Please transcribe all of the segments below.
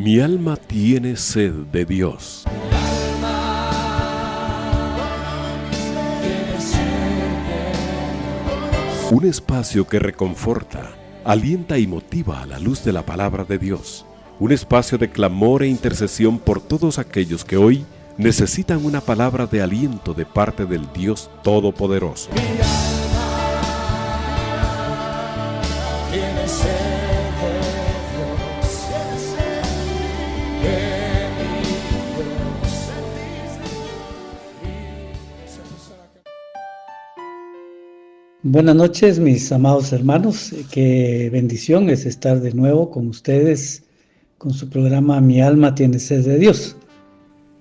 Mi alma tiene sed de Dios. Un espacio que reconforta, alienta y motiva a la luz de la palabra de Dios. Un espacio de clamor e intercesión por todos aquellos que hoy necesitan una palabra de aliento de parte del Dios Todopoderoso. Buenas noches, mis amados hermanos. Qué bendición es estar de nuevo con ustedes con su programa Mi alma tiene sed de Dios.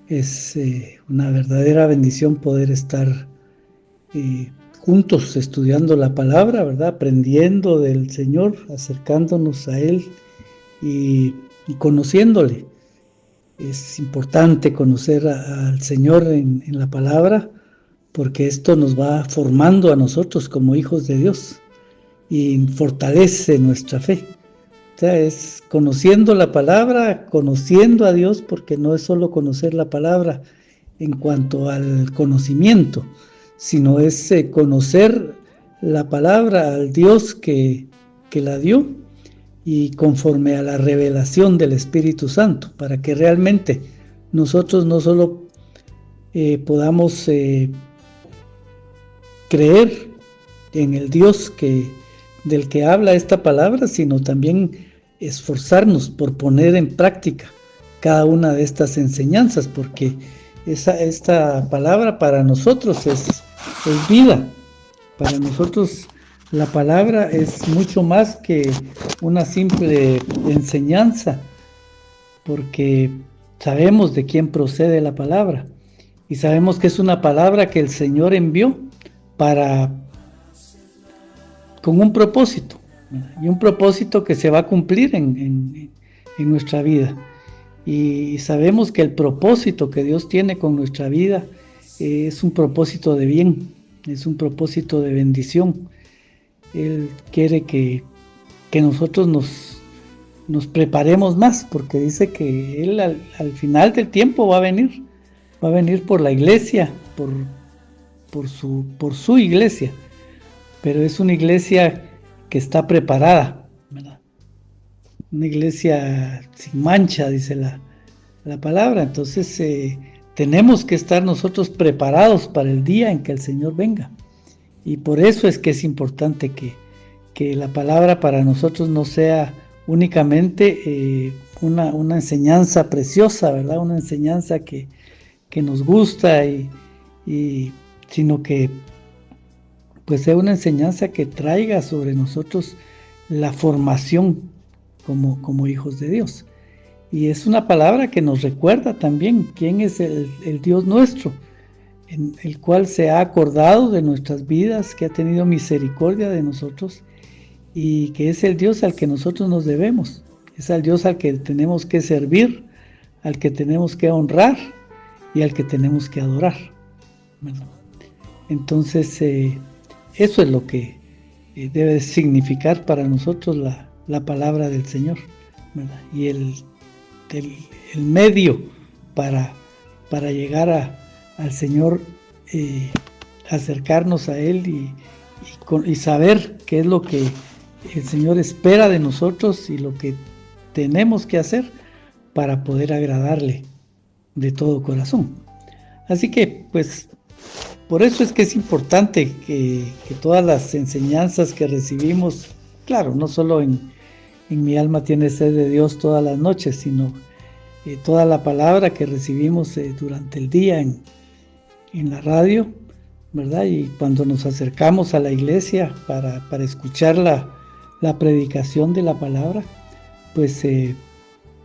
Es una verdadera bendición poder estar juntos estudiando la palabra, ¿verdad? Aprendiendo del Señor, acercándonos a Él y conociéndole. Es importante conocer al Señor en la palabra, porque esto nos va formando a nosotros como hijos de Dios y fortalece nuestra fe. O sea, es conociendo la palabra, conociendo a Dios, porque no es solo conocer la palabra en cuanto al conocimiento, sino es conocer la palabra al Dios que la dio y conforme a la revelación del Espíritu Santo, para que realmente nosotros no solo podamos creer en el Dios del que habla esta palabra, sino también esforzarnos por poner en práctica cada una de estas enseñanzas, porque esta palabra para nosotros es vida. Para nosotros la palabra es mucho más que una simple enseñanza, porque sabemos de quién procede la palabra y sabemos que es una palabra que el Señor envió con un propósito, y un propósito que se va a cumplir en nuestra vida. Y sabemos que el propósito que Dios tiene con nuestra vida es un propósito de bien, es un propósito de bendición. Él quiere que nosotros nos preparemos más, porque dice que Él al final del tiempo va a venir por la iglesia, por su iglesia, pero es una iglesia que está preparada, ¿verdad? Una iglesia sin mancha, dice la palabra. Entonces tenemos que estar nosotros preparados para el día en que el Señor venga, y por eso es que es importante que la palabra para nosotros no sea únicamente una enseñanza preciosa, ¿verdad? Una enseñanza que nos gusta sino que pues sea una enseñanza que traiga sobre nosotros la formación como hijos de Dios. Y es una palabra que nos recuerda también quién es el Dios nuestro, en el cual se ha acordado de nuestras vidas, que ha tenido misericordia de nosotros, y que es el Dios al que nosotros nos debemos, es al Dios al que tenemos que servir, al que tenemos que honrar y al que tenemos que adorar. Bueno, entonces eso es lo que debe significar para nosotros la palabra del Señor, ¿verdad? Y el medio para llegar al Señor, acercarnos a Él y saber qué es lo que el Señor espera de nosotros y lo que tenemos que hacer para poder agradarle de todo corazón. Así que pues por eso es que es importante que todas las enseñanzas que recibimos, claro, no solo en Mi alma tiene sed de Dios todas las noches, sino toda la palabra que recibimos durante el día en la radio, ¿verdad? Y cuando nos acercamos a la iglesia para escuchar la predicación de la palabra, pues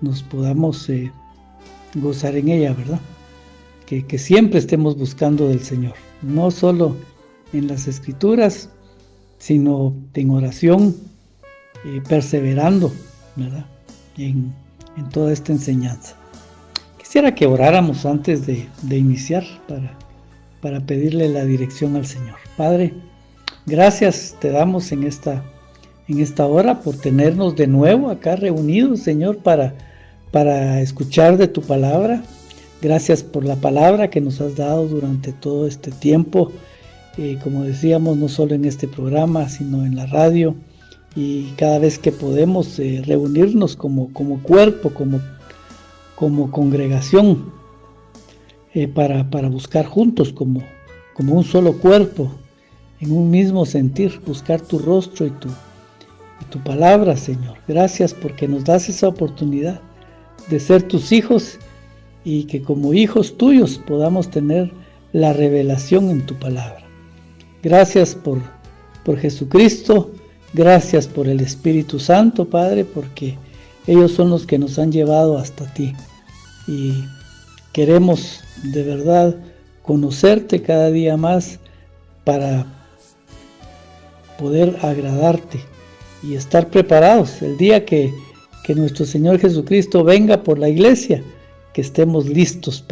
nos podamos gozar en ella, ¿verdad? Que siempre estemos buscando del Señor, no solo en las Escrituras, sino en oración, perseverando, ¿verdad? En toda esta enseñanza. Quisiera que oráramos antes de iniciar para pedirle la dirección al Señor. Padre, gracias te damos en esta hora por tenernos de nuevo acá reunidos, Señor, para para escuchar de tu palabra. Gracias por la palabra que nos has dado durante todo este tiempo, como decíamos, no solo en este programa, sino en la radio, y cada vez que podemos reunirnos como cuerpo, como congregación, para buscar juntos como un solo cuerpo, en un mismo sentir, buscar tu rostro y tu palabra, Señor. Gracias porque nos das esa oportunidad de ser tus hijos y que como hijos tuyos podamos tener la revelación en tu palabra. Gracias por Jesucristo, gracias por el Espíritu Santo, Padre, porque ellos son los que nos han llevado hasta ti. Y queremos de verdad conocerte cada día más para poder agradarte y estar preparados el día que nuestro Señor Jesucristo venga por la iglesia, que estemos listos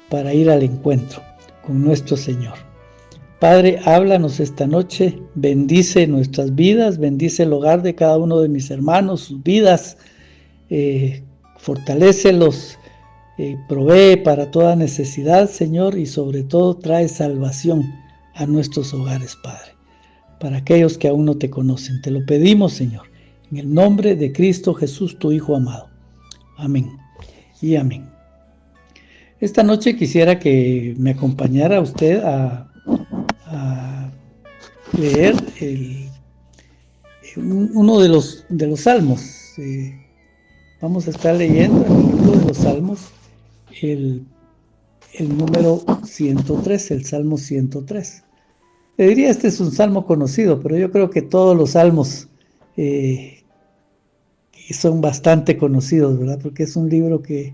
para ir al encuentro con nuestro Señor. Padre, háblanos esta noche, bendice nuestras vidas, bendice el hogar de cada uno de mis hermanos, sus vidas, fortalécelos, provee para toda necesidad, Señor, y sobre todo trae salvación a nuestros hogares, Padre, para aquellos que aún no te conocen. Te lo pedimos, Señor, en el nombre de Cristo Jesús, tu Hijo amado. Amén y amén. Esta noche quisiera que me acompañara usted a leer uno de los salmos. Vamos a estar leyendo en el libro de los salmos el número 103, el Salmo 103. Le diría, este es un salmo conocido, pero yo creo que todos los salmos son bastante conocidos, ¿verdad? Porque es un libro que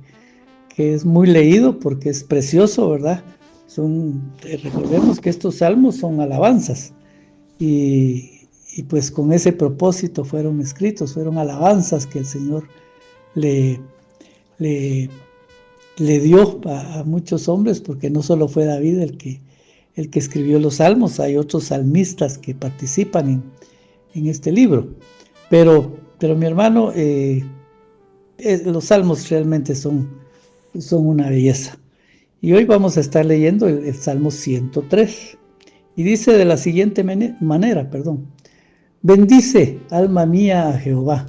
es muy leído, porque es precioso, ¿verdad? Recordemos que estos salmos son alabanzas, y pues con ese propósito fueron escritos, fueron alabanzas que el Señor le dio a muchos hombres, porque no solo fue David el que escribió los salmos, hay otros salmistas que participan en este libro, pero mi hermano, los salmos realmente son una belleza. Y hoy vamos a estar leyendo el Salmo 103, y dice de la siguiente manera, bendice, alma mía, a Jehová,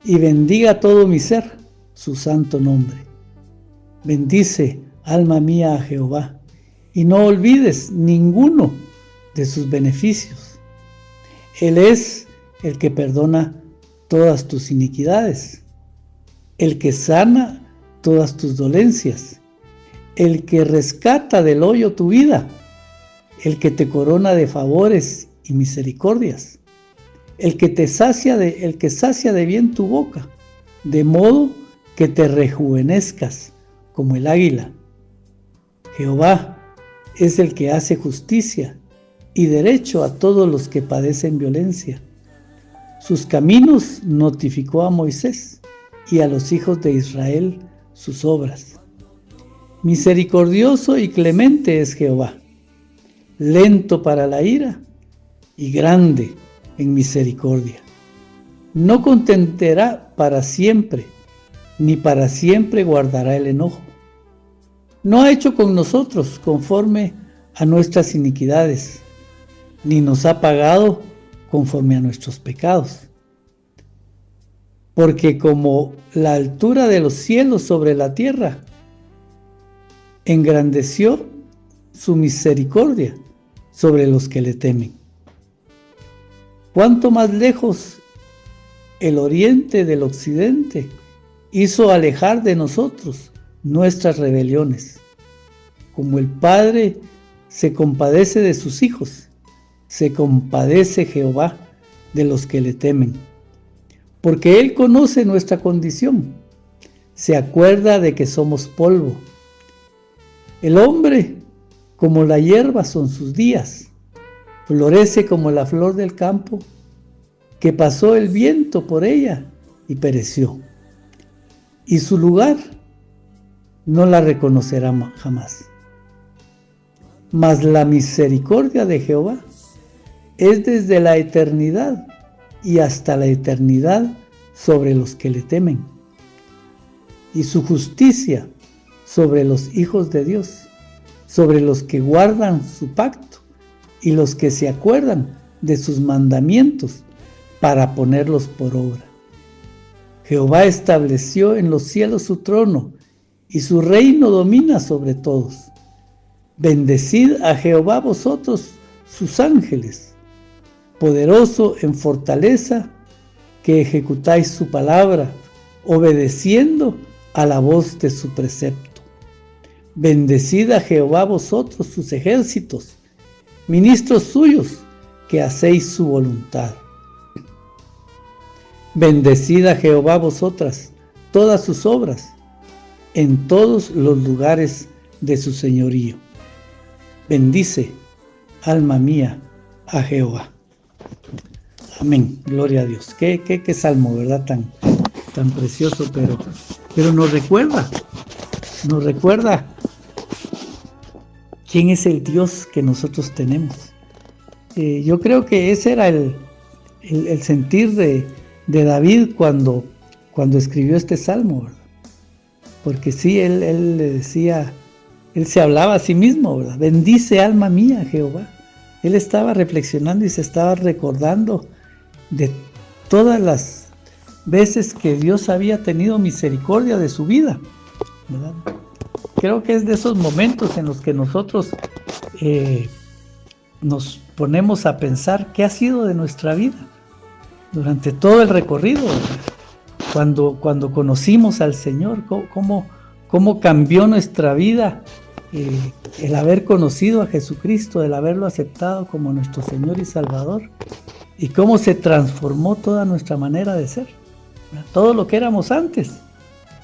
y bendiga todo mi ser su santo nombre. Bendice, alma mía, a Jehová, y no olvides ninguno de sus beneficios. Él es el que perdona todas tus iniquidades, el que sana todas tus dolencias, el que rescata del hoyo tu vida, el que te corona de favores y misericordias, el que sacia de bien tu boca, de modo que te rejuvenezcas como el águila. Jehová es el que hace justicia y derecho a todos los que padecen violencia. Sus caminos notificó a Moisés y a los hijos de Israel sus obras. Misericordioso y clemente es Jehová, lento para la ira y grande en misericordia. No contentará para siempre, ni para siempre guardará el enojo. No ha hecho con nosotros conforme a nuestras iniquidades, ni nos ha pagado conforme a nuestros pecados. Porque como la altura de los cielos sobre la tierra, engrandeció su misericordia sobre los que le temen. Cuánto más lejos el oriente del occidente hizo alejar de nosotros nuestras rebeliones. Como el Padre se compadece de sus hijos, se compadece Jehová de los que le temen. Porque Él conoce nuestra condición, se acuerda de que somos polvo. El hombre, como la hierba son sus días, florece como la flor del campo, que pasó el viento por ella y pereció. Y su lugar no la reconocerá jamás. Mas la misericordia de Jehová es desde la eternidad y hasta la eternidad sobre los que le temen, y su justicia sobre los hijos de Dios, sobre los que guardan su pacto y los que se acuerdan de sus mandamientos para ponerlos por obra. Jehová estableció en los cielos su trono y su reino domina sobre todos. Bendecid a Jehová vosotros, sus ángeles, poderoso en fortaleza, que ejecutáis su palabra, obedeciendo a la voz de su precepto. Bendecid a Jehová vosotros, sus ejércitos, ministros suyos, que hacéis su voluntad. Bendecid a Jehová vosotras, todas sus obras, en todos los lugares de su señorío. Bendice, alma mía, a Jehová. Amén, gloria a Dios. Qué salmo, ¿verdad? Tan precioso, pero nos recuerda quién es el Dios que nosotros tenemos. Yo creo que ese era el sentir de David cuando escribió este salmo, ¿verdad? Porque sí, él le decía, él se hablaba a sí mismo, ¿verdad? Bendice, alma mía, Jehová. Él estaba reflexionando y se estaba recordando de todas las veces que Dios había tenido misericordia de su vida, ¿verdad? Creo que es de esos momentos en los que nosotros nos ponemos a pensar qué ha sido de nuestra vida durante todo el recorrido, cuando conocimos al Señor, cómo cambió nuestra vida el haber conocido a Jesucristo, el haberlo aceptado como nuestro Señor y Salvador, y cómo se transformó toda nuestra manera de ser. Todo lo que éramos antes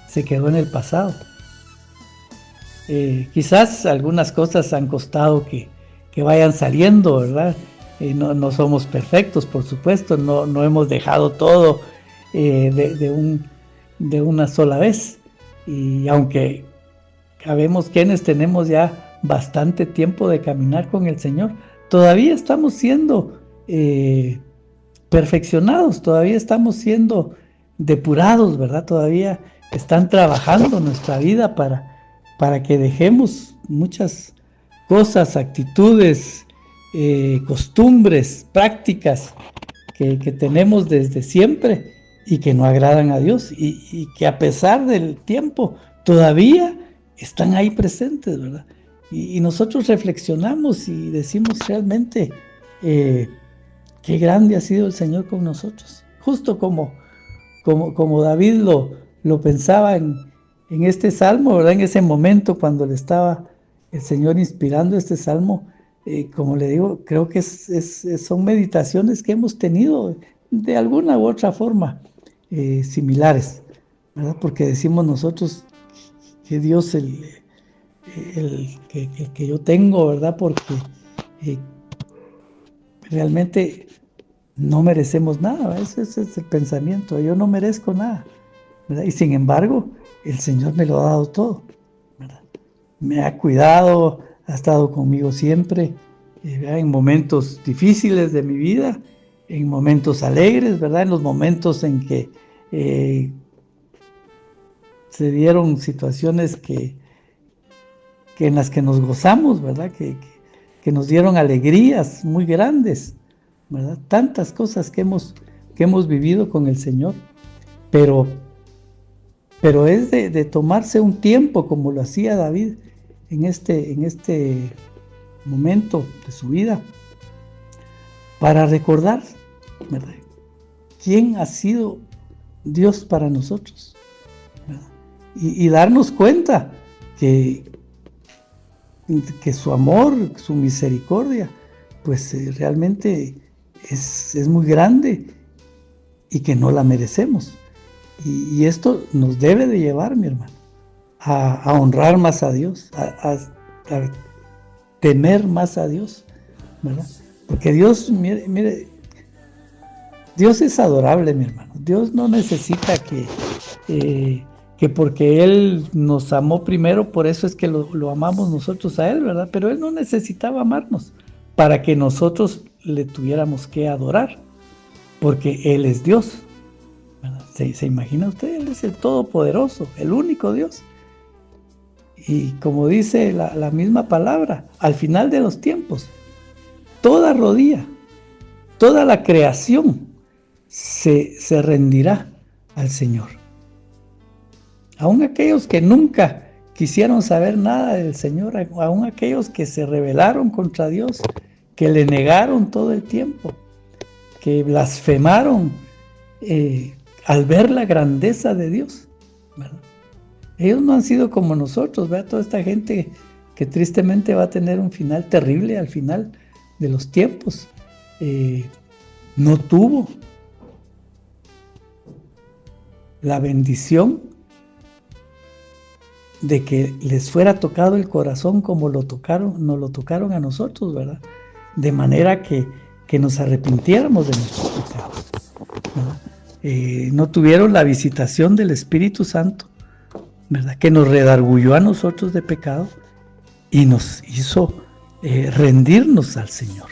se quedó en el pasado. Quizás algunas cosas han costado que vayan saliendo, ¿verdad? No somos perfectos, por supuesto, no hemos dejado todo de una sola vez. Y aunque sabemos quienes tenemos ya bastante tiempo de caminar con el Señor, todavía estamos siendo perfeccionados, todavía estamos siendo depurados, ¿verdad? Todavía están trabajando nuestra vida para que dejemos muchas cosas, actitudes, costumbres, prácticas que tenemos desde siempre y que no agradan a Dios y que a pesar del tiempo todavía están ahí presentes, ¿verdad? Y nosotros reflexionamos y decimos realmente qué grande ha sido el Señor con nosotros. Justo como David lo pensaba en este salmo, ¿verdad? En ese momento cuando le estaba el Señor inspirando este salmo, como le digo, creo que son meditaciones que hemos tenido de alguna u otra forma similares, ¿verdad? Porque decimos nosotros que Dios el que yo tengo, ¿verdad? Porque realmente no merecemos nada, ¿verdad? Ese es el pensamiento, yo no merezco nada, ¿verdad? Y sin embargo, el Señor me lo ha dado todo, ¿verdad? Me ha cuidado, ha estado conmigo siempre, en momentos difíciles de mi vida, en momentos alegres, ¿verdad? En los momentos en que se dieron situaciones que en las que nos gozamos, ¿verdad? Que nos dieron alegrías muy grandes, ¿verdad? Tantas cosas que hemos vivido con el Señor, pero es de tomarse un tiempo como lo hacía David en este momento de su vida para recordar, ¿verdad? ¿Quién ha sido Dios para nosotros? ¿Verdad? Y darnos cuenta que su amor, su misericordia, pues realmente es muy grande y que no la merecemos. Y esto nos debe de llevar, mi hermano, a honrar más a Dios, a temer más a Dios, ¿verdad? Porque Dios, mire, Dios es adorable, mi hermano. Dios no necesita que porque Él nos amó primero, por eso es que lo amamos nosotros a Él, ¿verdad? Pero Él no necesitaba amarnos para que nosotros le tuviéramos que adorar, porque Él es Dios, ¿verdad? ¿Se imagina usted? Él es el Todopoderoso, el único Dios. Y como dice la misma palabra, al final de los tiempos, toda rodilla, toda la creación se rendirá al Señor. Aún aquellos que nunca quisieron saber nada del Señor, aún aquellos que se rebelaron contra Dios, que le negaron todo el tiempo, que blasfemaron al ver la grandeza de Dios, ¿verdad? Ellos no han sido como nosotros, ¿verdad? Toda esta gente que tristemente va a tener un final terrible al final de los tiempos, no tuvo la bendición de que les fuera tocado el corazón como nos lo tocaron a nosotros, ¿verdad? De manera que nos arrepintiéramos de nuestros pecados, ¿verdad? No tuvieron la visitación del Espíritu Santo, ¿verdad? Que nos redarguyó a nosotros de pecado y nos hizo rendirnos al Señor.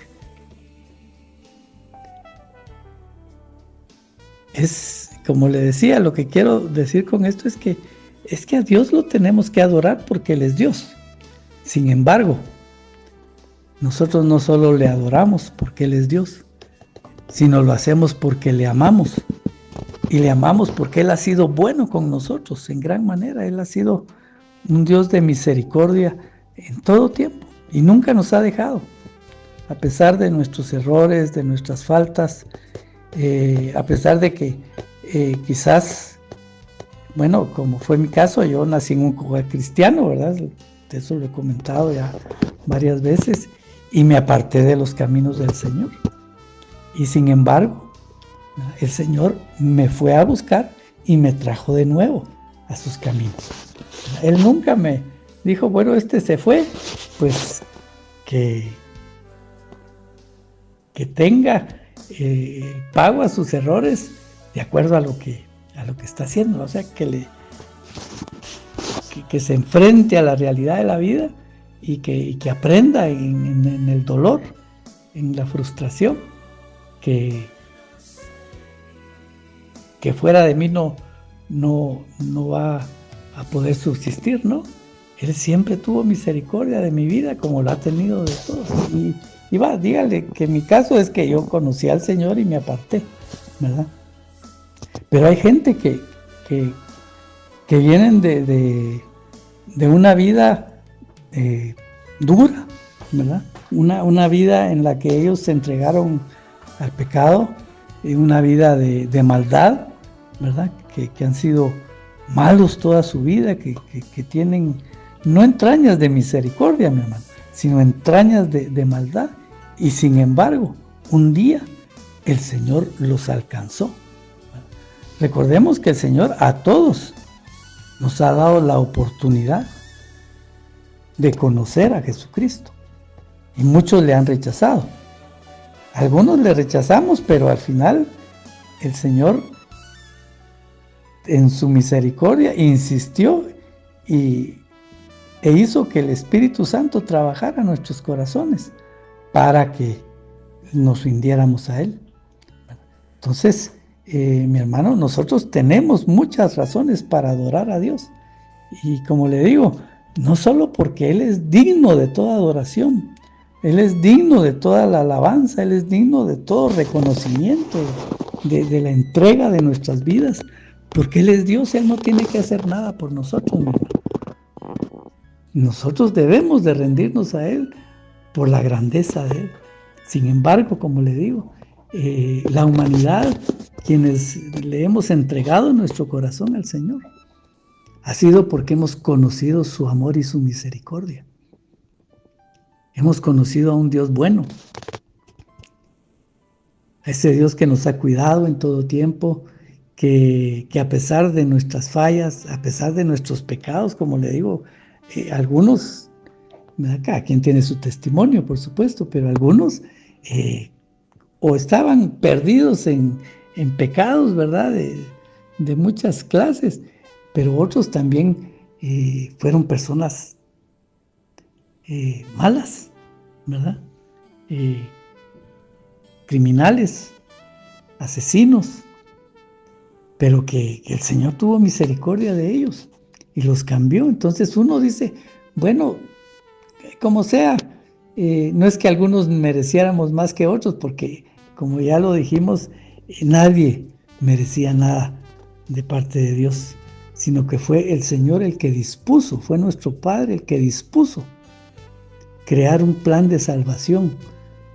Es, como le decía, lo que quiero decir con esto es que a Dios lo tenemos que adorar porque Él es Dios. Sin embargo, nosotros no solo le adoramos porque Él es Dios, sino lo hacemos porque le amamos. Y le amamos porque Él ha sido bueno con nosotros en gran manera. Él ha sido un Dios de misericordia en todo tiempo y nunca nos ha dejado. A pesar de nuestros errores, de nuestras faltas, a pesar de que quizás, bueno, como fue mi caso, yo nací en un hogar cristiano, ¿verdad? Eso lo he comentado ya varias veces, y me aparté de los caminos del Señor. Y sin embargo, el Señor me fue a buscar y me trajo de nuevo a sus caminos. Él nunca me dijo, bueno, este se fue, pues que tenga pago a sus errores de acuerdo a lo que está haciendo, o sea, que se enfrente a la realidad de la vida y que aprenda en el dolor, en la frustración, que fuera de mí no va a poder subsistir, ¿no? Él siempre tuvo misericordia de mi vida como lo ha tenido de todos. Y va, dígale que mi caso es que yo conocí al Señor y me aparté, ¿verdad? Pero hay gente que vienen de una vida dura, ¿verdad? Una vida en la que ellos se entregaron al pecado, una vida de maldad, ¿verdad? Que han sido malos toda su vida, que tienen no entrañas de misericordia, mi hermano, sino entrañas de maldad. Y sin embargo, un día el Señor los alcanzó. Recordemos que el Señor a todos nos ha dado la oportunidad de conocer a Jesucristo. Y muchos le han rechazado. Algunos le rechazamos, pero al final el Señor, en su misericordia, insistió e hizo que el Espíritu Santo trabajara en nuestros corazones para que nos rindiéramos a Él. Entonces, mi hermano, nosotros tenemos muchas razones para adorar a Dios. Y como le digo, no solo porque Él es digno de toda adoración, Él es digno de toda la alabanza, Él es digno de todo reconocimiento, de la entrega de nuestras vidas, porque Él es Dios, Él no tiene que hacer nada por nosotros, mi hermano. Nosotros debemos de rendirnos a Él por la grandeza de Él. Sin embargo, como le digo, la humanidad, quienes le hemos entregado nuestro corazón al Señor, ha sido porque hemos conocido su amor y su misericordia. Hemos conocido a un Dios bueno, a ese Dios que nos ha cuidado en todo tiempo, que a pesar de nuestras fallas, a pesar de nuestros pecados, como le digo, algunos, cada quien tiene su testimonio, por supuesto, pero algunos o estaban perdidos en pecados, ¿verdad? De muchas clases, pero otros también fueron personas malas, ¿verdad? Criminales, asesinos, pero que el Señor tuvo misericordia de ellos y los cambió. Entonces uno dice, bueno, como sea, no es que algunos mereciéramos más que otros, porque como ya lo dijimos, nadie merecía nada de parte de Dios, sino que fue el Señor el que dispuso, fue nuestro Padre el que dispuso crear un plan de salvación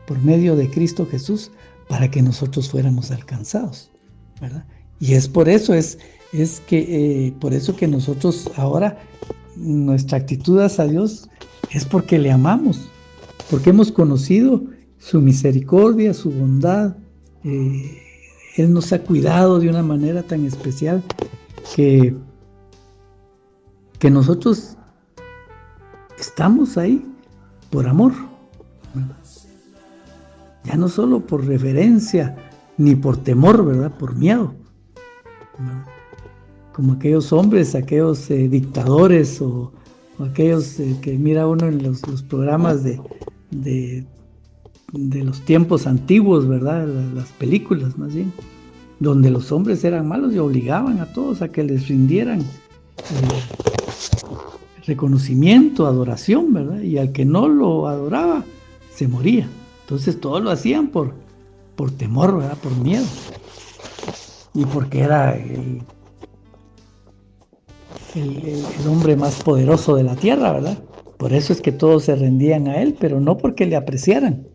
por medio de Cristo Jesús para que nosotros fuéramos alcanzados, ¿verdad? Y es por eso, por eso que nosotros ahora, nuestra actitud hacia Dios es porque le amamos, porque hemos conocido su misericordia, su bondad. Él nos ha cuidado de una manera tan especial que nosotros estamos ahí por amor, ¿verdad? Ya no solo por reverencia ni por temor, ¿verdad? Por miedo, ¿verdad? Como aquellos hombres, aquellos dictadores o aquellos que mira uno en los programas de los tiempos antiguos, ¿verdad? Las películas más bien, donde los hombres eran malos y obligaban a todos a que les rindieran reconocimiento, adoración, ¿verdad? Y al que no lo adoraba, se moría. Entonces todos lo hacían por temor, ¿verdad? Por miedo. Y porque era el hombre más poderoso de la tierra, ¿verdad? Por eso es que todos se rendían a él, pero no porque le apreciaran,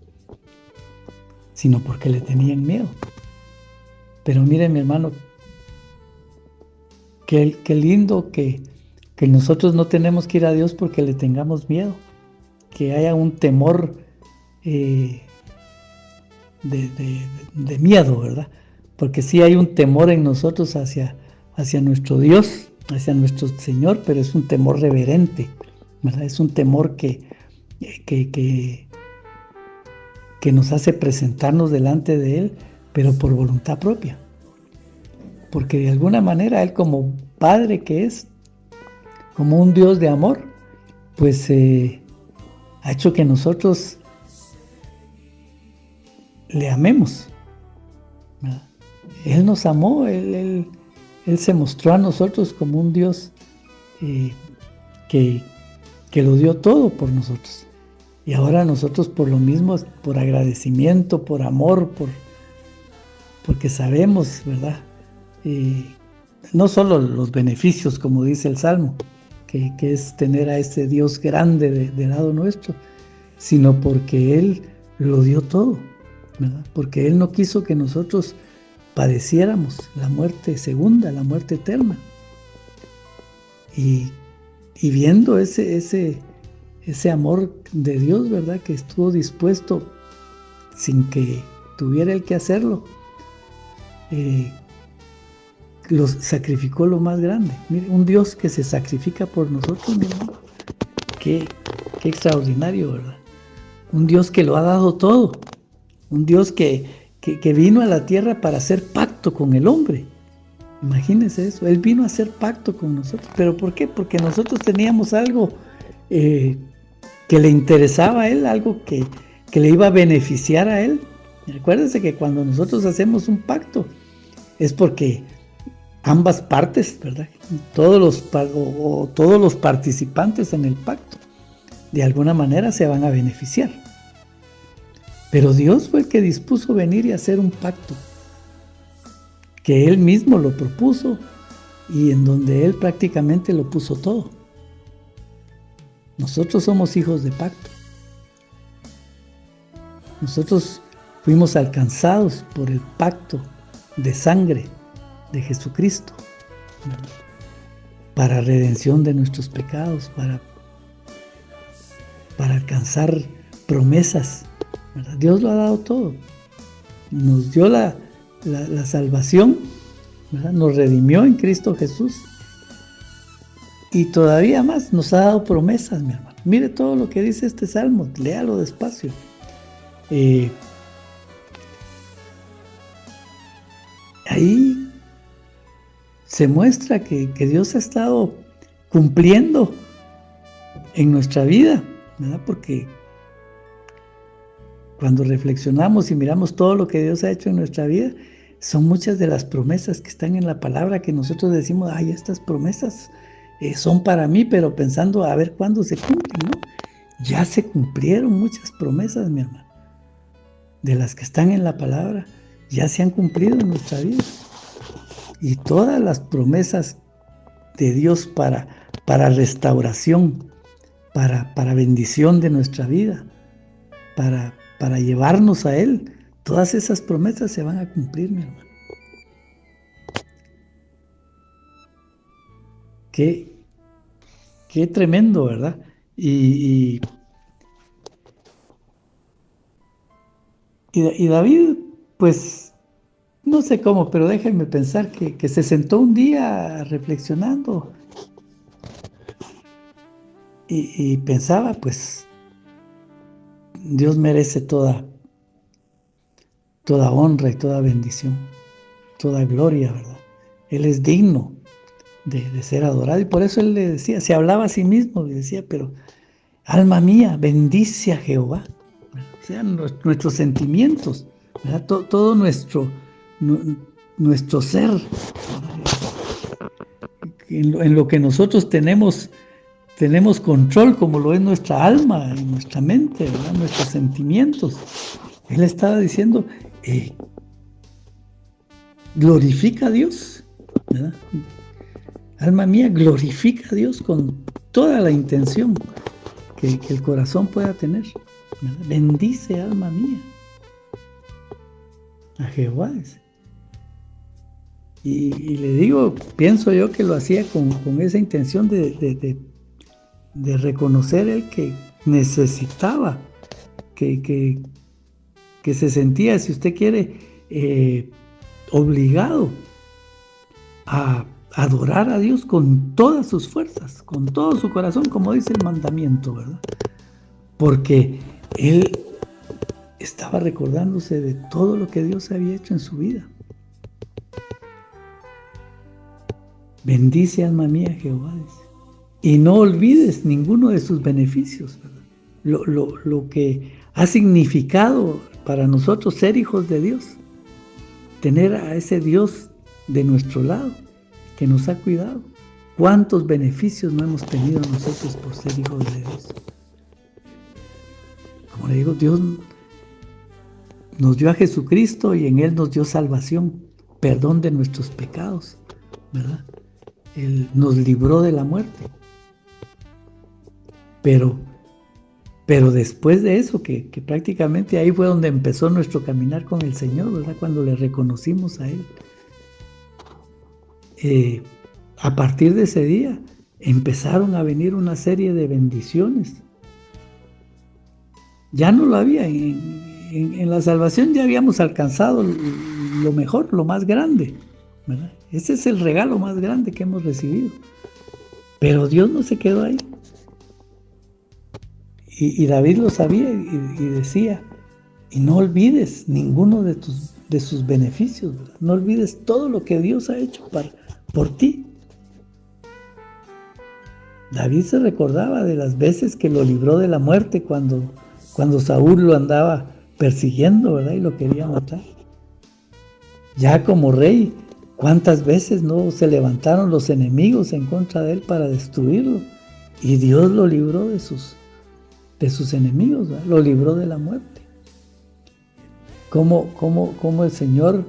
sino porque le tenían miedo. Pero mire, mi hermano, qué lindo que nosotros no tenemos que ir a Dios porque le tengamos miedo, que haya un temor de miedo, ¿verdad? Porque sí hay un temor en nosotros hacia nuestro Dios, hacia nuestro Señor, pero es un temor reverente, ¿verdad? Es un temor que nos hace presentarnos delante de Él, pero por voluntad propia. Porque de alguna manera Él, como Padre que es, como un Dios de amor, pues ha hecho que nosotros le amemos, ¿verdad? Él nos amó, Él se mostró a nosotros como un Dios que lo dio todo por nosotros. Y ahora nosotros por lo mismo, por agradecimiento, por amor, porque sabemos, ¿verdad? No solo los beneficios, como dice el Salmo, que es tener a ese Dios grande de lado nuestro, sino porque Él lo dio todo, ¿verdad? Porque Él no quiso que nosotros padeciéramos la muerte segunda, la muerte eterna. Y viendo ese amor de Dios, ¿verdad? Que estuvo dispuesto sin que tuviera Él que hacerlo, los sacrificó lo más grande. Mire, un Dios que se sacrifica por nosotros, mi hermano. Qué extraordinario, ¿verdad? Un Dios que lo ha dado todo. Un Dios que vino a la tierra para hacer pacto con el hombre. Imagínense eso. Él vino a hacer pacto con nosotros. ¿Pero por qué? Porque nosotros teníamos algo que le interesaba a Él, algo que le iba a beneficiar a Él. Recuérdense que cuando nosotros hacemos un pacto es porque ambas partes, ¿verdad? Todos los participantes en el pacto de alguna manera se van a beneficiar. Pero Dios fue el que dispuso venir y hacer un pacto que Él mismo lo propuso y en donde Él prácticamente lo puso todo. Nosotros somos hijos de pacto. Nosotros fuimos alcanzados por el pacto de sangre de Jesucristo, ¿verdad? Para redención de nuestros pecados, para alcanzar promesas, ¿verdad? Dios lo ha dado todo. Nos dio la salvación, ¿verdad? Nos redimió en Cristo Jesús y todavía más nos ha dado promesas, mi hermano. Mire todo lo que dice este salmo, léalo despacio. Ahí se muestra que Dios ha estado cumpliendo en nuestra vida, ¿verdad? Porque cuando reflexionamos y miramos todo lo que Dios ha hecho en nuestra vida, son muchas de las promesas que están en la palabra que nosotros decimos, ay, estas promesas son para mí, pero pensando a ver cuándo se cumplen, ¿no? Ya se cumplieron muchas promesas, mi hermano. De las que están en la palabra, ya se han cumplido en nuestra vida. Y todas las promesas de Dios para restauración, para bendición de nuestra vida, para llevarnos a Él, todas esas promesas se van a cumplir, mi hermano. Qué tremendo, ¿verdad? Y David, pues, no sé cómo, pero déjenme pensar que se sentó un día reflexionando y pensaba, pues, Dios merece toda honra y toda bendición, toda gloria, ¿verdad? Él es digno de ser adorado, y por eso él le decía, se hablaba a sí mismo y decía, pero alma mía, bendice a Jehová. O sea, nuestros sentimientos, ¿verdad? Todo nuestro ser, en lo que nosotros tenemos control, como lo es nuestra alma y nuestra mente, ¿verdad? Nuestros sentimientos. Él estaba diciendo, glorifica a Dios, ¿verdad? Alma mía, glorifica a Dios con toda la intención que el corazón pueda tener, ¿verdad? Bendice, alma mía, a Jehová. Y le digo, pienso yo que lo hacía con esa intención de reconocer él que necesitaba, que se sentía, si usted quiere, obligado a adorar a Dios con todas sus fuerzas, con todo su corazón, como dice el mandamiento, ¿verdad? Porque él estaba recordándose de todo lo que Dios había hecho en su vida. Bendice, alma mía, Jehová, dice, y no olvides ninguno de sus beneficios, ¿verdad? Lo que ha significado para nosotros ser hijos de Dios, tener a ese Dios de nuestro lado, que nos ha cuidado. ¿Cuántos beneficios no hemos tenido nosotros por ser hijos de Dios? Como le digo, Dios nos dio a Jesucristo y en Él nos dio salvación, perdón de nuestros pecados, ¿verdad? Él nos libró de la muerte. Pero después de eso, que prácticamente ahí fue donde empezó nuestro caminar con el Señor, ¿verdad? Cuando le reconocimos a Él. A partir de ese día empezaron a venir una serie de bendiciones. Ya no lo había. En la salvación ya habíamos alcanzado lo mejor, lo más grande, ¿verdad? Ese es el regalo más grande que hemos recibido. Pero Dios no se quedó ahí. Y David lo sabía y decía, y no olvides ninguno de sus beneficios, ¿verdad? No olvides todo lo que Dios ha hecho por ti. David se recordaba de las veces que lo libró de la muerte cuando Saúl lo andaba persiguiendo, ¿verdad? Y lo quería matar. Ya como rey, ¿cuántas veces no se levantaron los enemigos en contra de él para destruirlo? Y Dios lo libró de sus enemigos, ¿verdad? Lo libró de la muerte. Como el Señor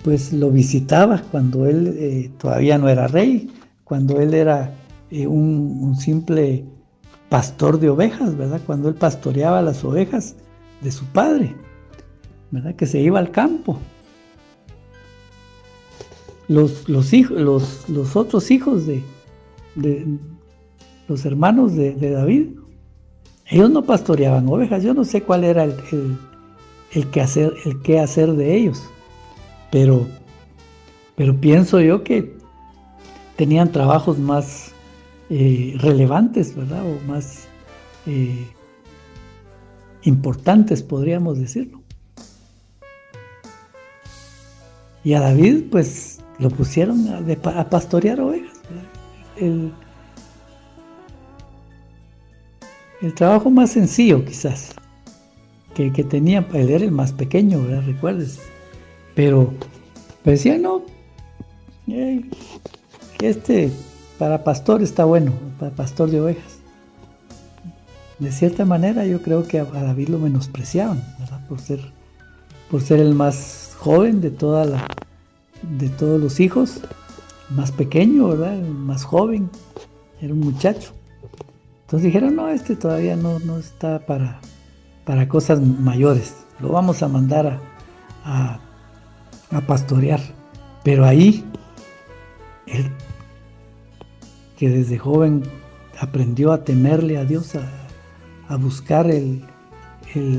pues lo visitaba cuando él todavía no era rey, cuando él era un simple pastor de ovejas, ¿verdad? Cuando él pastoreaba las ovejas de su padre, ¿verdad? Que se iba al campo. Los otros hijos de los hermanos de David, ellos no pastoreaban ovejas. Yo no sé cuál era el qué hacer de ellos, pero pienso yo que tenían trabajos más relevantes, ¿verdad? O más importantes, podríamos decirlo. Y a David, pues, lo pusieron a pastorear ovejas, ¿verdad? El trabajo más sencillo, quizás, que tenía, él era el más pequeño, ¿verdad? Recuerdes. Pero Pero decía, no, que para pastor está bueno, para pastor de ovejas. De cierta manera yo creo que a David lo menospreciaban, ¿verdad? Por ser el más joven de todos los hijos, más pequeño, ¿verdad? El más joven, era un muchacho. Entonces dijeron, no, todavía no está para cosas mayores, lo vamos a mandar a pastorear. Pero ahí, él, que desde joven aprendió a temerle a Dios, a buscar el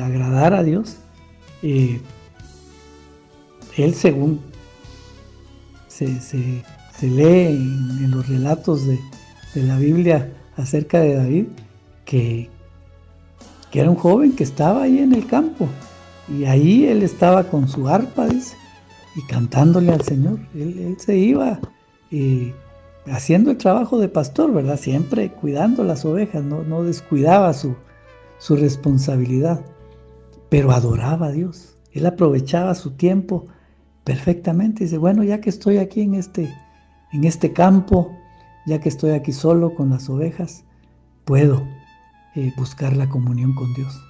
agradar a Dios, él, según se lee en los relatos de la Biblia acerca de David, que era un joven que estaba ahí en el campo, y ahí él estaba con su arpa, dice, y cantándole al Señor. Él se iba haciendo el trabajo de pastor, ¿verdad? Siempre cuidando las ovejas, no descuidaba su responsabilidad, pero adoraba a Dios. Él aprovechaba su tiempo perfectamente. Dice, bueno, ya que estoy aquí en este campo, ya que estoy aquí solo con las ovejas, puedo buscar la comunión con Dios.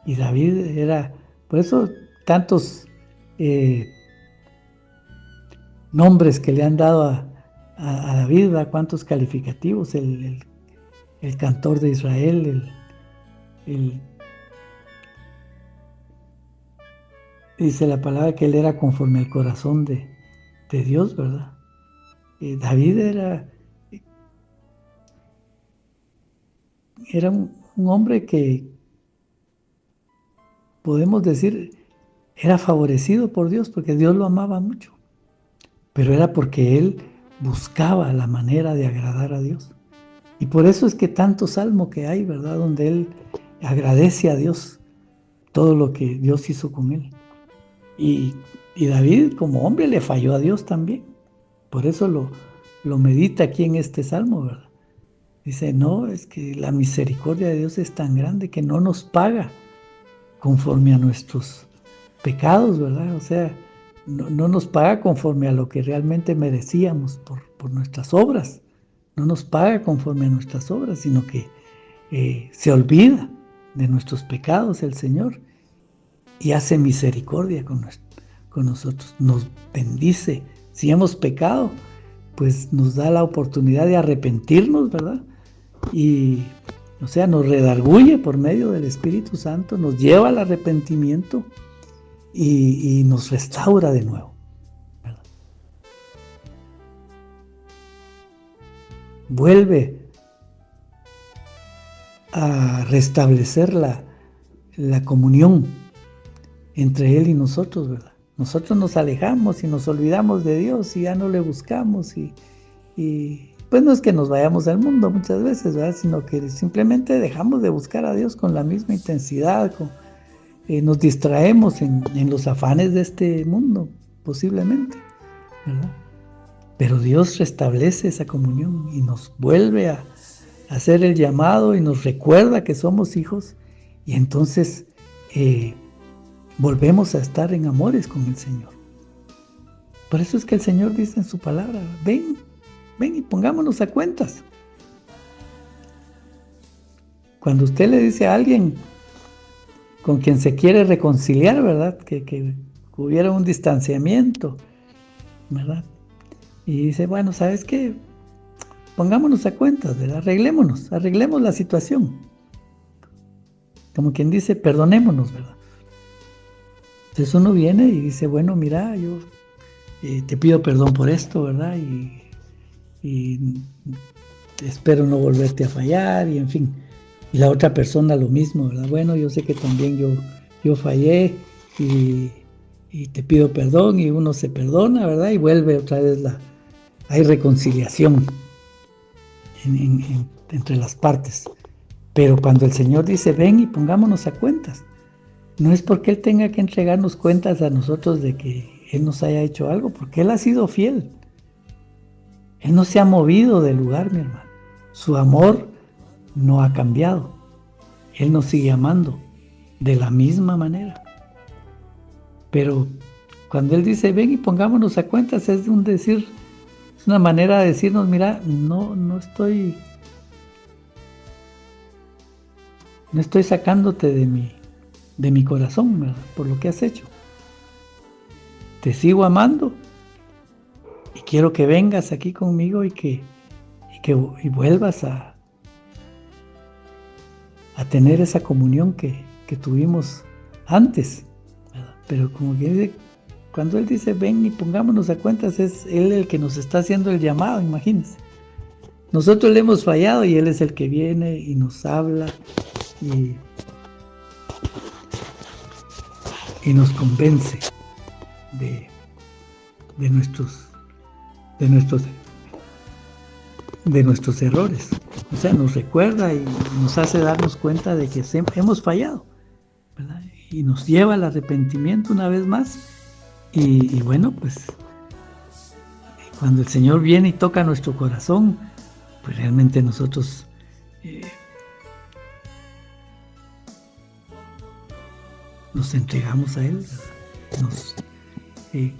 Y David era, por eso tantos nombres que le han dado a David, ¿verdad? Cuántos calificativos, el cantor de Israel, dice la palabra que él era conforme al corazón de Dios, ¿verdad? David era un hombre que podemos decir era favorecido por Dios, porque Dios lo amaba mucho, pero era porque él buscaba la manera de agradar a Dios. Y por eso es que tanto salmo que hay, ¿verdad? Donde él agradece a Dios todo lo que Dios hizo con él. Y David como hombre le falló a Dios también. Por eso lo medita aquí en este salmo, ¿verdad? Dice, no, es que la misericordia de Dios es tan grande que no nos paga conforme a nuestros pecados, ¿verdad? O sea, no nos paga conforme a lo que realmente merecíamos por nuestras obras. No nos paga conforme a nuestras obras, sino que se olvida de nuestros pecados el Señor y hace misericordia con nosotros. Nos bendice. Si hemos pecado, pues nos da la oportunidad de arrepentirnos, ¿verdad? Y, o sea, nos redarguye por medio del Espíritu Santo, nos lleva al arrepentimiento y nos restaura de nuevo, ¿verdad? Vuelve a restablecer la comunión entre Él y nosotros, ¿verdad? Nosotros nos alejamos y nos olvidamos de Dios y ya no le buscamos y pues no es que nos vayamos al mundo muchas veces, ¿verdad? Sino que simplemente dejamos de buscar a Dios con la misma intensidad, nos distraemos en los afanes de este mundo, posiblemente, ¿verdad? Pero Dios restablece esa comunión y nos vuelve a hacer el llamado y nos recuerda que somos hijos, y entonces volvemos a estar en amores con el Señor. Por eso es que el Señor dice en su palabra, ven y pongámonos a cuentas. Cuando usted le dice a alguien con quien se quiere reconciliar, ¿verdad? Que hubiera un distanciamiento, ¿verdad? Y dice, bueno, ¿sabes qué? Pongámonos a cuentas, ¿verdad? Arreglemos la situación. Como quien dice, perdonémonos, ¿verdad? Entonces uno viene y dice, bueno, mira, yo te pido perdón por esto, ¿verdad? Y espero no volverte a fallar, y en fin. Y la otra persona lo mismo, ¿verdad? Bueno, yo sé que también yo fallé y te pido perdón, y uno se perdona, ¿verdad? Y vuelve otra vez hay reconciliación entre las partes. Pero cuando el Señor dice, ven y pongámonos a cuentas, no es porque Él tenga que entregarnos cuentas a nosotros de que Él nos haya hecho algo, porque Él ha sido fiel. Él no se ha movido del lugar, mi hermano. Su amor no ha cambiado. Él nos sigue amando de la misma manera. Pero Cuando Él dice, ven y pongámonos a cuentas, es una manera de decirnos, mira, no estoy sacándote de mi corazón, ¿verdad? Por lo que has hecho. Te sigo amando y quiero que vengas aquí conmigo y vuelvas a tener esa comunión que tuvimos antes, ¿verdad? Pero como que dice, cuando Él dice ven y pongámonos a cuentas, es Él el que nos está haciendo el llamado, imagínense. Nosotros le hemos fallado y Él es el que viene y nos habla y nos convence de nuestros errores. O sea, nos recuerda y nos hace darnos cuenta de que hemos fallado, ¿verdad? Y nos lleva al arrepentimiento una vez más. Y bueno, pues cuando el Señor viene y toca nuestro corazón, pues realmente nosotros nos entregamos a Él,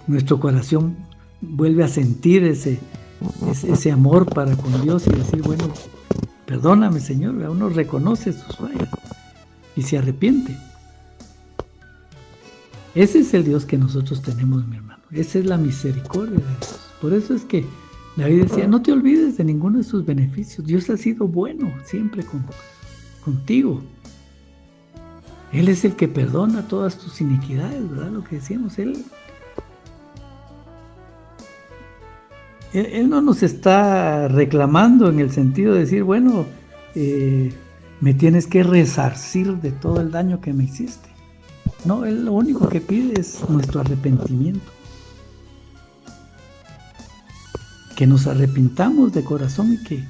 nuestro corazón vuelve a sentir ese amor para con Dios y decir, bueno, perdóname, Señor. Uno reconoce sus fallas y se arrepiente. Ese es el Dios que nosotros tenemos, mi hermano. Esa es la misericordia de Dios. Por eso es que David decía, no te olvides de ninguno de sus beneficios. Dios ha sido bueno siempre contigo. Él es el que perdona todas tus iniquidades, ¿verdad? Lo que decíamos, Él no nos está reclamando en el sentido de decir, bueno, me tienes que resarcir de todo el daño que me hiciste. No, Él lo único que pide es nuestro arrepentimiento. Que nos arrepintamos de corazón y que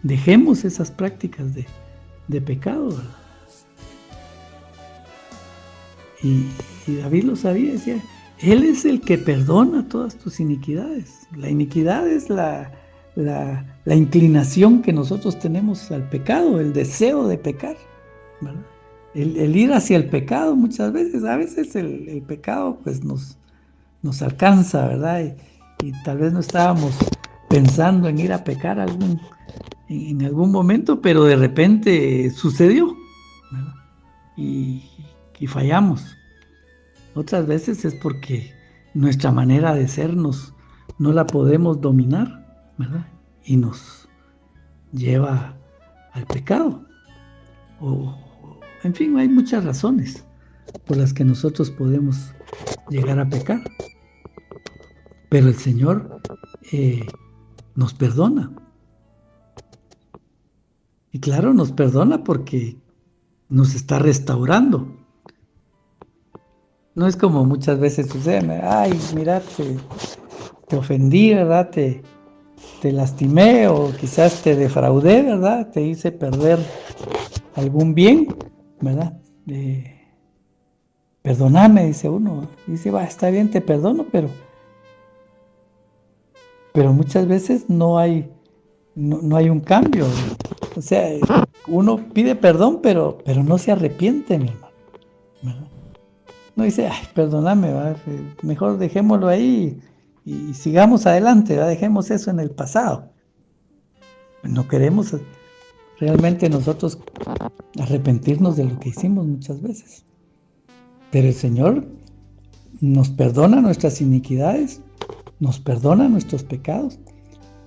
dejemos esas prácticas de pecado, ¿verdad? Y David lo sabía, decía, Él es el que perdona todas tus iniquidades. La iniquidad es la inclinación que nosotros tenemos al pecado, el deseo de pecar, ¿verdad? El ir hacia el pecado muchas veces, a veces el pecado pues nos alcanza, ¿verdad? Y tal vez no estábamos pensando en ir a pecar en algún momento, pero de repente sucedió, ¿verdad? Y fallamos. Otras veces es porque nuestra manera de ser no la podemos dominar, ¿verdad? Y nos lleva al pecado. En fin, hay muchas razones por las que nosotros podemos llegar a pecar. Pero el Señor nos perdona. Y claro, nos perdona porque nos está restaurando. No es como muchas veces sucede, ay, mira, te ofendí, ¿verdad? Te lastimé o quizás te defraudé, ¿verdad? Te hice perder algún bien, ¿verdad? Perdóname, dice uno. Dice, va, está bien, te perdono, pero muchas veces no hay un cambio. O sea, uno pide perdón, pero no se arrepiente, mi hermano, ¿verdad? No dice, ay, perdóname, ¿verdad? Mejor dejémoslo ahí y sigamos adelante, ¿verdad? Dejemos eso en el pasado. No queremos realmente nosotros arrepentirnos de lo que hicimos muchas veces. Pero el Señor nos perdona nuestras iniquidades, nos perdona nuestros pecados,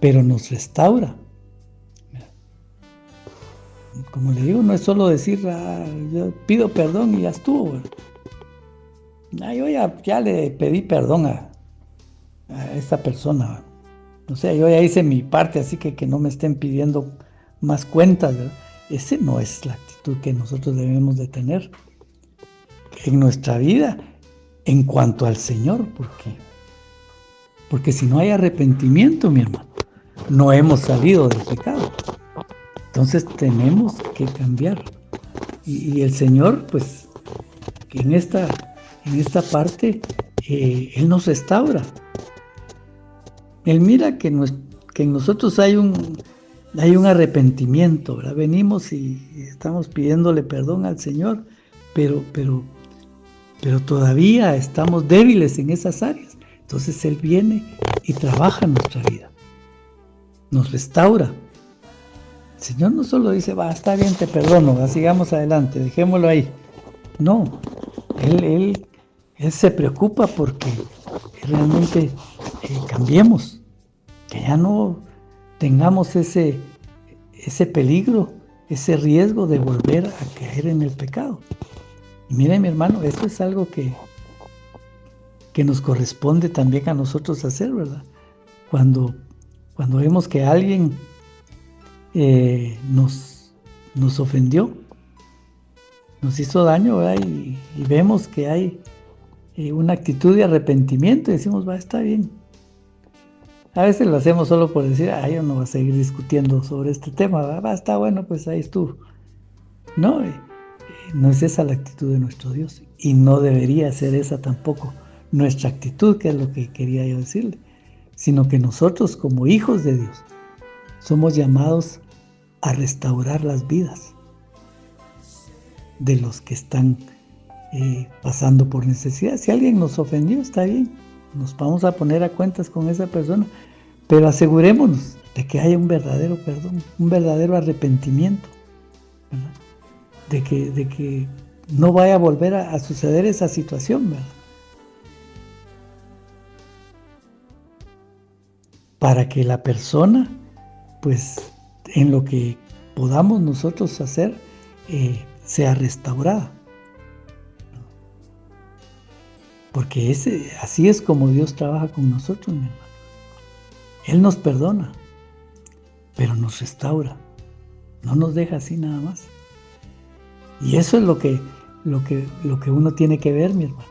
pero nos restaura. Como le digo, no es solo decir, yo pido perdón y ya estuvo. Yo ya le pedí perdón a esta persona. O sea, yo ya hice mi parte, así que no me estén pidiendo más cuentas, ¿verdad? Esa no es la actitud que nosotros debemos de tener en nuestra vida en cuanto al Señor. ¿Por qué? Porque si no hay arrepentimiento, mi hermano, no hemos salido del pecado. Entonces tenemos que cambiar. Y el Señor, pues, en esta parte, Él nos restaura. Él mira que en nosotros hay un arrepentimiento, ¿verdad? Venimos y estamos pidiéndole perdón al Señor, pero pero todavía estamos débiles en esas áreas. Entonces Él viene y trabaja en nuestra vida, nos restaura. El Señor no solo dice, va, está bien, te perdono, sigamos adelante, dejémoslo ahí. No, Él se preocupa porque realmente cambiemos, que ya no tengamos ese peligro, ese riesgo de volver a caer en el pecado. Y mire, mi hermano, esto es algo que nos corresponde también a nosotros hacer, ¿verdad? Cuando vemos que alguien nos ofendió, nos hizo daño, ¿verdad? Y vemos que hay una actitud de arrepentimiento y decimos, va, está bien. A veces lo hacemos solo por decir, yo no voy a seguir discutiendo sobre este tema, ¿verdad? Va, está bueno, pues ahí estuvo. No, no es esa la actitud de nuestro Dios, y no debería ser esa tampoco nuestra actitud, que es lo que quería yo decirle, sino que nosotros como hijos de Dios somos llamados a restaurar las vidas de los que están pasando por necesidad. Si alguien nos ofendió, está bien, nos vamos a poner a cuentas con esa persona, pero asegurémonos de que haya un verdadero perdón, un verdadero arrepentimiento, ¿verdad? De que no vaya a volver a suceder esa situación, ¿verdad? Para que la persona, pues, en lo que podamos nosotros hacer, sea restaurada. Porque así es como Dios trabaja con nosotros, mi hermano. Él nos perdona, pero nos restaura. No nos deja así nada más. Y eso es lo que uno tiene que ver, mi hermano.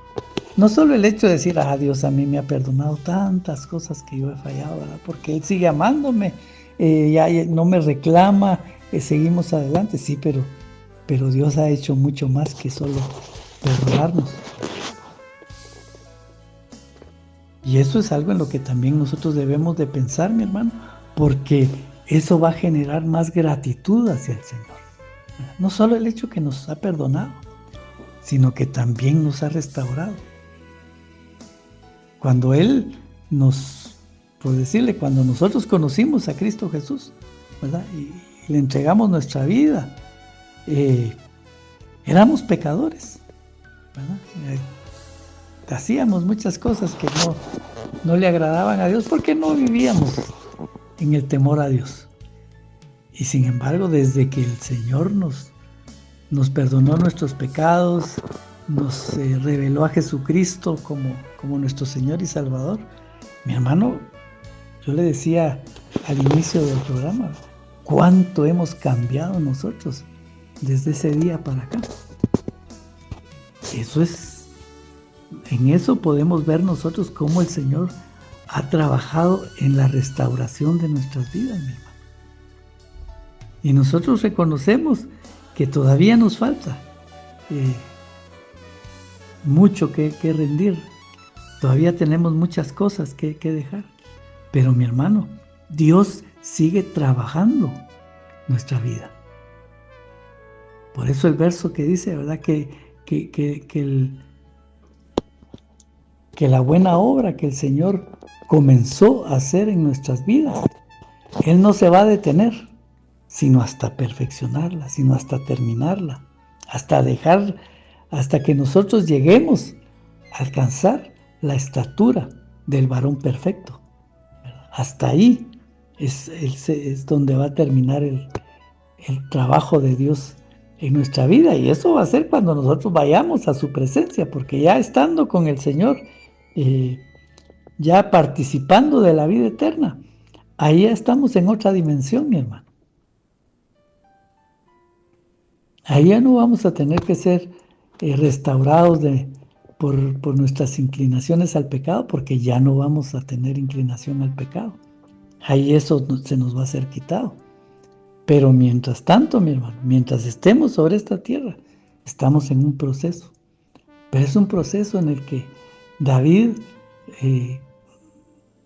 No solo el hecho de decir, Dios a mí me ha perdonado tantas cosas que yo he fallado, ¿verdad? Porque Él sigue amándome, ya no me reclama, seguimos adelante. Sí, pero Dios ha hecho mucho más que solo perdonarnos. Y eso es algo en lo que también nosotros debemos de pensar, mi hermano, porque eso va a generar más gratitud hacia el Señor. No solo el hecho que nos ha perdonado, sino que también nos ha restaurado. Cuando Él por decirle, cuando nosotros conocimos a Cristo Jesús, ¿verdad? Y le entregamos nuestra vida, éramos pecadores, ¿verdad? Hacíamos muchas cosas que no le agradaban a Dios porque no vivíamos en el temor a Dios. Y sin embargo, desde que el Señor nos perdonó nuestros pecados, nos reveló a Jesucristo como nuestro Señor y Salvador, mi hermano, yo le decía al inicio del programa, cuánto hemos cambiado nosotros desde ese día para acá. En eso podemos ver nosotros cómo el Señor ha trabajado en la restauración de nuestras vidas, mi hermano. Y nosotros reconocemos que todavía nos falta mucho que rendir. Todavía tenemos muchas cosas que dejar. Pero mi hermano, Dios sigue trabajando nuestra vida. Por eso el verso que dice, ¿verdad? Que la buena obra que el Señor comenzó a hacer en nuestras vidas, Él no se va a detener, sino hasta perfeccionarla, sino hasta terminarla, hasta que nosotros lleguemos a alcanzar la estatura del varón perfecto. Hasta ahí es donde va a terminar el trabajo de Dios en nuestra vida, y eso va a ser cuando nosotros vayamos a su presencia, porque ya estando con el Señor, ya participando de la vida eterna, ahí ya estamos en otra dimensión, mi hermano. Ahí ya no vamos a tener que ser restaurados por nuestras inclinaciones al pecado, porque ya no vamos a tener inclinación al pecado. Ahí eso se nos va a ser quitado. Pero mientras tanto, mi hermano, mientras estemos sobre esta tierra, estamos en un proceso. Pero es un proceso en el que David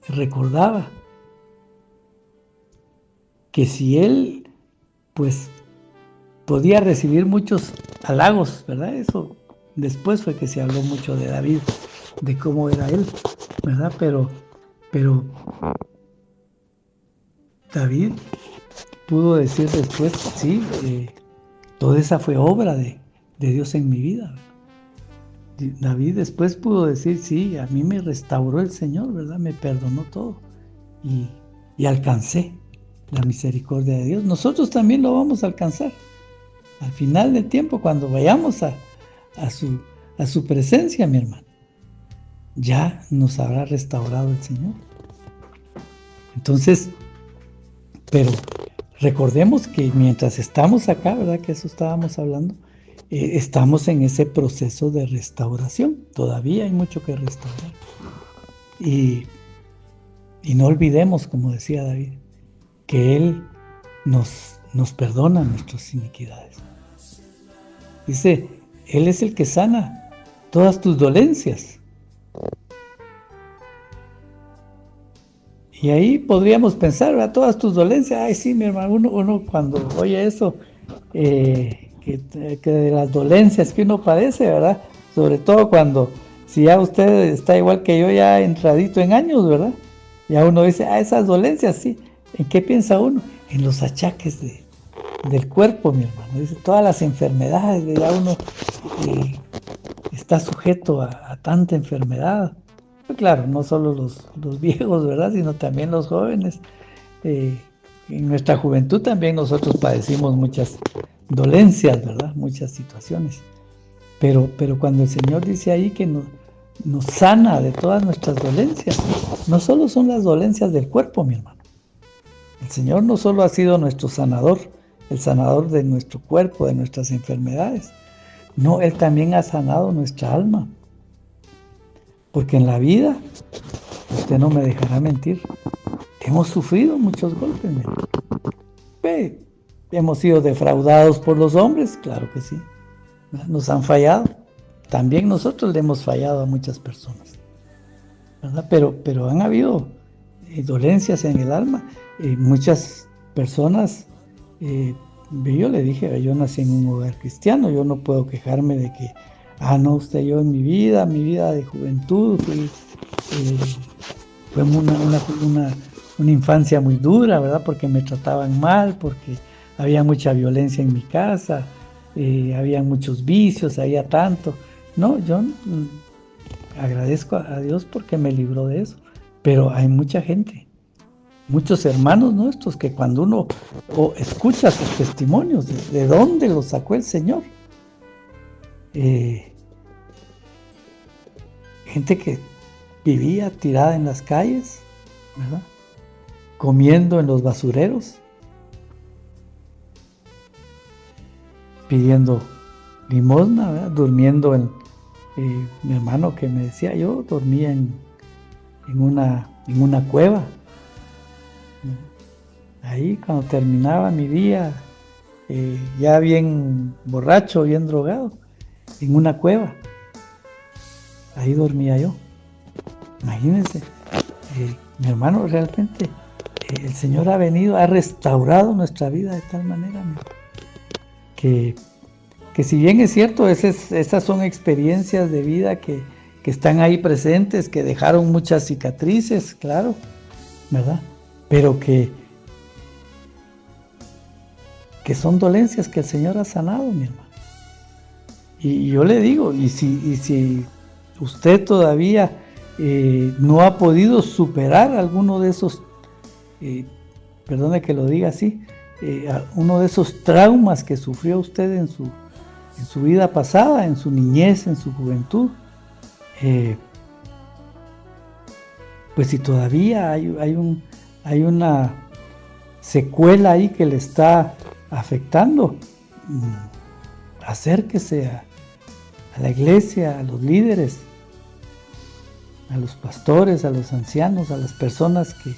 recordaba que si él, pues, podía recibir muchos halagos, ¿verdad? Eso Después fue que se habló mucho de David, de cómo era él, ¿verdad? Pero David pudo decir después, sí, toda esa fue obra de Dios en mi vida, ¿verdad? David después pudo decir, sí, a mí me restauró el Señor, ¿verdad? Me perdonó todo y alcancé la misericordia de Dios. Nosotros también lo vamos a alcanzar. Al final del tiempo, cuando vayamos a su presencia, mi hermano, ya nos habrá restaurado el Señor. Entonces, pero recordemos que mientras estamos acá, ¿verdad? Que eso estábamos hablando, estamos en ese proceso de restauración. Todavía hay mucho que restaurar. Y no olvidemos, como decía David, que Él nos perdona nuestras iniquidades. Dice, Él es el que sana todas tus dolencias. Y ahí podríamos pensar, ¿verdad? Todas tus dolencias. Ay, sí, mi hermano, uno cuando oye eso, que de las dolencias que uno padece, ¿verdad? Sobre todo cuando, si ya usted está igual que yo, ya entradito en años, ¿verdad? Ya uno dice, esas dolencias, sí. ¿En qué piensa uno? En los achaques del cuerpo, mi hermano. Dice, todas las enfermedades, ya uno está sujeto a tanta enfermedad. Pues claro, no solo los viejos, ¿verdad? Sino también los jóvenes. En nuestra juventud también nosotros padecimos muchas dolencias, ¿verdad? Muchas situaciones. Pero cuando el Señor dice ahí que nos sana de todas nuestras dolencias, no solo son las dolencias del cuerpo, mi hermano. El Señor no solo ha sido nuestro sanador, el sanador de nuestro cuerpo, de nuestras enfermedades. No, Él también ha sanado nuestra alma. Porque en la vida, usted no me dejará mentir, hemos sufrido muchos golpes, mi hermano. Hemos sido defraudados por los hombres, claro que sí. Nos han fallado. También nosotros le hemos fallado a muchas personas, ¿verdad? Pero han habido dolencias en el alma. Muchas personas, yo le dije, yo nací en un hogar cristiano, yo no puedo quejarme de que, no, yo en mi vida de juventud, fue una infancia muy dura, ¿verdad? Porque me trataban mal, porque había mucha violencia en mi casa, había muchos vicios, había tanto. No, yo agradezco a Dios porque me libró de eso. Pero hay mucha gente, muchos hermanos nuestros que cuando uno escucha sus testimonios de dónde los sacó el Señor, gente que vivía tirada en las calles, ¿verdad? Comiendo en los basureros, pidiendo limosna, ¿verdad? Durmiendo mi hermano que me decía, yo dormía en una cueva. Ahí cuando terminaba mi día, ya bien borracho, bien drogado, en una cueva. Ahí dormía yo. Imagínense, mi hermano, realmente el Señor ha venido, ha restaurado nuestra vida de tal manera, que si bien es cierto, esas son experiencias de vida que están ahí presentes, que dejaron muchas cicatrices, claro, ¿verdad? Pero que son dolencias que el Señor ha sanado, mi hermano. Y yo le digo, y si usted todavía no ha podido superar alguno de esos, perdone que lo diga así, uno de esos traumas que sufrió usted en su vida pasada, en su niñez, en su juventud, pues si todavía hay una secuela ahí que le está afectando, acérquese a la iglesia, a los líderes, a los pastores, a los ancianos, a las personas que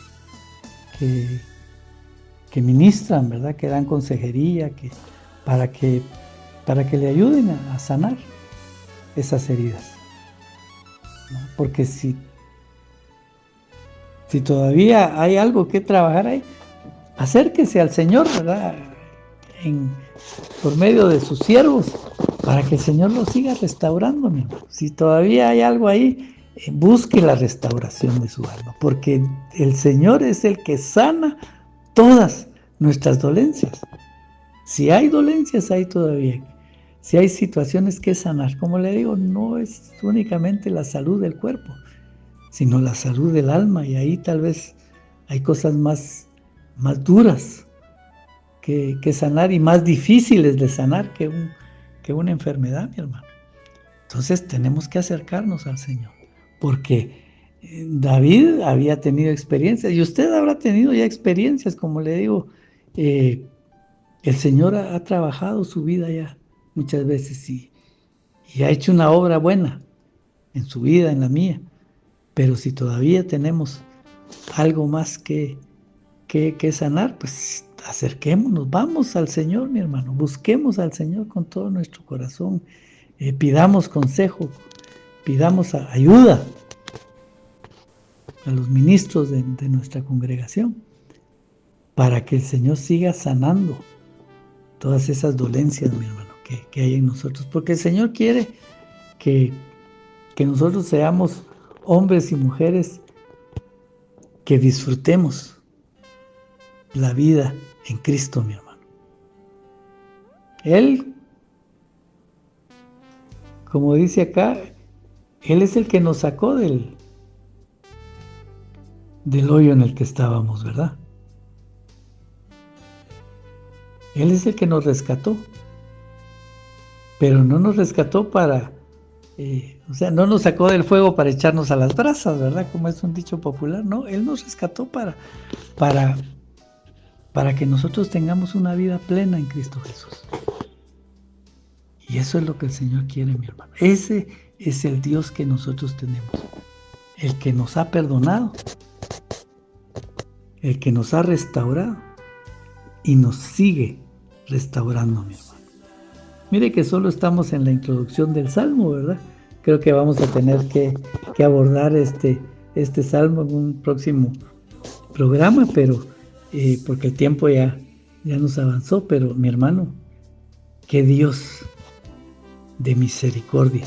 ministran, ¿verdad? Que dan consejería, para que le ayuden a sanar esas heridas, ¿no? Porque si todavía hay algo que trabajar ahí, acérquese al Señor, ¿verdad? Por medio de sus siervos, para que el Señor lo siga restaurando, mi hermano. Si todavía hay algo ahí, busque la restauración de su alma, porque el Señor es el que sana todas nuestras dolencias. Si hay dolencias, hay todavía. Si hay situaciones que sanar, como le digo, no es únicamente la salud del cuerpo, sino la salud del alma, y ahí tal vez hay cosas más duras que sanar y más difíciles de sanar que una enfermedad, mi hermano. Entonces tenemos que acercarnos al Señor, porque David había tenido experiencias, y usted habrá tenido ya experiencias, como le digo, el Señor ha trabajado su vida ya muchas veces y ha hecho una obra buena en su vida, en la mía. Pero si todavía tenemos algo más que sanar, pues acerquémonos, vamos al Señor, mi hermano, busquemos al Señor con todo nuestro corazón, pidamos consejo, pidamos ayuda a los ministros de nuestra congregación, para que el Señor siga sanando todas esas dolencias, mi hermano, que hay en nosotros, porque el Señor quiere que nosotros seamos hombres y mujeres que disfrutemos la vida en Cristo, mi hermano. Él, como dice acá, Él es el que nos sacó del hoyo en el que estábamos, ¿verdad? Él es el que nos rescató, pero no nos rescató no nos sacó del fuego para echarnos a las brasas, ¿verdad? Como es un dicho popular, no, Él nos rescató para que nosotros tengamos una vida plena en Cristo Jesús. Y eso es lo que el Señor quiere, mi hermano. Ese es el Dios que nosotros tenemos, el que nos ha perdonado, el que nos ha restaurado y nos sigue restaurando, mi hermano. Mire que solo estamos en la introducción del Salmo, ¿verdad? Creo que vamos a tener que abordar este Salmo en un próximo programa, pero porque el tiempo ya nos avanzó, pero mi hermano, qué Dios de misericordia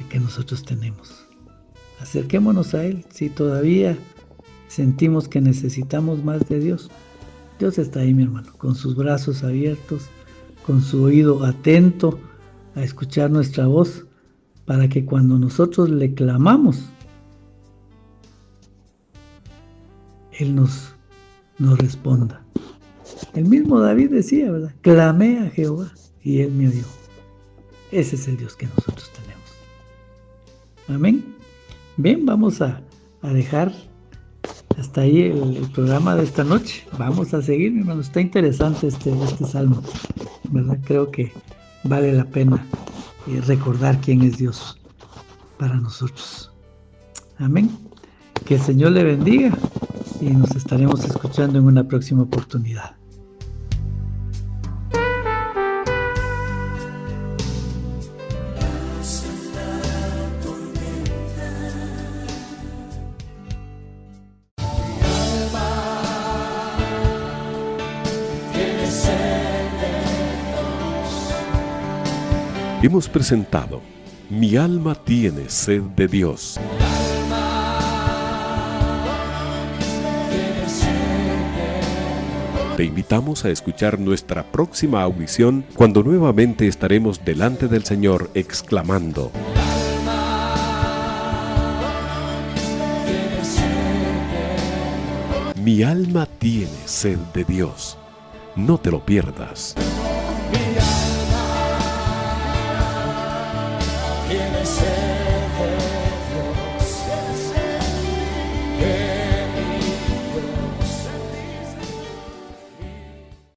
que nosotros tenemos. Acerquémonos a Él si todavía sentimos que necesitamos más de Dios. Dios está ahí, mi hermano, con sus brazos abiertos, con su oído atento a escuchar nuestra voz, para que cuando nosotros le clamamos, Él nos responda. El mismo David decía, ¿verdad? Clamé a Jehová y Él me oyó. Ese es el Dios que nosotros tenemos. Amén. Bien, vamos a dejar hasta ahí el programa de esta noche. Vamos a seguir, mi hermano. Está interesante este salmo, ¿verdad? Creo que vale la pena recordar quién es Dios para nosotros. Amén. Que el Señor le bendiga y nos estaremos escuchando en una próxima oportunidad. Hemos presentado Mi alma tiene sed de Dios. Te invitamos a escuchar nuestra próxima audición, cuando nuevamente estaremos delante del Señor exclamando: Mi alma tiene sed de Dios. No te lo pierdas.